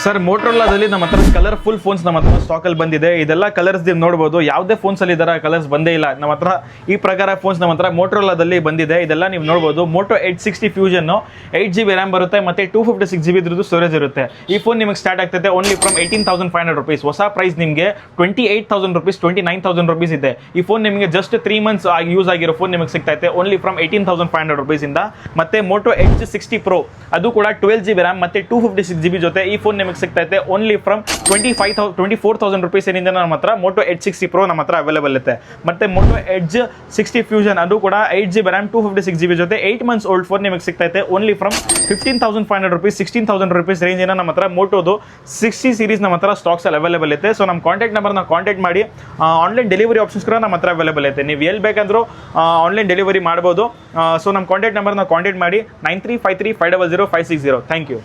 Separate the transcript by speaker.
Speaker 1: Sir ಮೋಟರೋಲಾದಲ್ಲಿ ನಮ್ಮ ಹತ್ರ colourful phones ನಮ್ಮ ಹತ್ರ ಸ್ಟಾಕಲ್ಲಿ ಬಂದಿದೆ. ಇದೆಲ್ಲ ಕಲರ್ಸ್ ನೀವು ನೋಡ್ಬೋದು. ಯಾವುದೇ ಫೋನ್ಸಲ್ಲಿ ಇದರ ಕಲರ್ಸ್ ಬಂದೇ ಇಲ್ಲ ನಮ್ಮ ಹತ್ರ. ಈ ಪ್ರಕಾರ ಫೋನ್ಸ್ ನಮ್ಮ ಹತ್ರ ಮೋಟರೋಲಾದಲ್ಲಿ ಬಂದಿದೆ. ಇದೆಲ್ಲ ನೀವು ನೋಡ್ಬೋದು. ಮೋಟೋ 860 ಫ್ಯೂಷನ್ 8GB ರ್ಯಾಮ್ ಬರುತ್ತೆ ಮತ್ತು 256GB ಇದ್ರದ್ದು ಸ್ಟೋರೇಜ್ ಇರುತ್ತೆ. ಈ ಫೋನ್ ನಿಮಗೆ ಸ್ಟಾರ್ಟ್ ಆಗ್ತದೆ ಓನ್ಲಿ ಫ್ರಮ್ 18,500 rupees. ಹೊಸ ಪ್ರೈಸ್ ನಿಮಗೆ 28,000 rupees 29,000 rupees ಇದೆ. ಈ ಫೋನ್ ನಿಮಗೆ ಜಸ್ಟ್ 3 months ಯೂಸ್ ಆಗಿರೋ ಫೋನ್ ನಿಮಗೆ ಸಿಗ್ತೈತೆ ಓನ್ಲಿ ಫ್ರಮ್ 18,500 rupees ಇಂದ. ಮತ್ತೆ ಮೋಟೋ Edge 60 Pro ಅದು ಕೂಡ 12GB ರ್ಯಾಮ್ ಮತ್ತು 256GB ಜೊತೆ ಈ ಫೋನ್ ನಿಮಗೆ ಸಿಗ್ತೈತೆ ಓನ್ಲಿ ಫ್ರಮ್ 24,000 rupees ಏನಿದೆ ನಮ್ಮ ಹತ್ರ ಮೋಟೋ Edge 60 Pro ನಮ್ಮ ಹತ್ರ ಅವೈಲೇಬಲ್ ಇರುತ್ತೆ. ಮತ್ತೆ ಮೋಟೋ Edge 60 ಫ್ಯೂಷನ್ ಅದು ಕೂಡ 8GB ರ್ಯಾಮ್ 256GB ಜೊತೆ 8 months ಓಲ್ಡ್ ಫೋನ್ ನಿಮಗೆ ಸಿಗ್ತೈತೆ only from 15,500 rupees 16,000 rupees range ಏನ ನಮ್ಮ ಹತ್ರ ಮೋಟೋದು 60 ಸೀರೀಸ್ ನಮ್ಮ ಹತ್ರ ಸ್ಟಾಕ್ಸ್ ಅಲ್ಲಿ ಅವೈಲೇಬಲ್ ಇದೆ. ಸೊ ನಮ್ಮ ಕಾಂಟ್ಯಾಕ್ಟ್ ನಂಬರ್ನ ಕಾಂಟ್ಯಾಕ್ಟ್ ಮಾಡಿ. ಆನ್ಲೈನ್ ಡೆಲಿವರಿ ಆಪ್ಷನ್ಸ್ ಕೂಡ ನಮ್ಮ ಹತ್ರ ಅವೈಲೇಬಲ್ ಐತೆ. ನೀವು ಎಲ್ಲಿ ಬೇಕಂದ್ರೂ ಆನ್ಲೈನ್ ಡೆಲಿವರಿ ಮಾಡ್ಬೋದು. ಸೊ ನಮ್ಮ ಕಾಂಟ್ಯಾಕ್ಟ್ ನಂಬರ್ನ ಕಾಂಟ್ಯಾಕ್ಟ್ ಮಾಡಿ 9353500560. Thank you.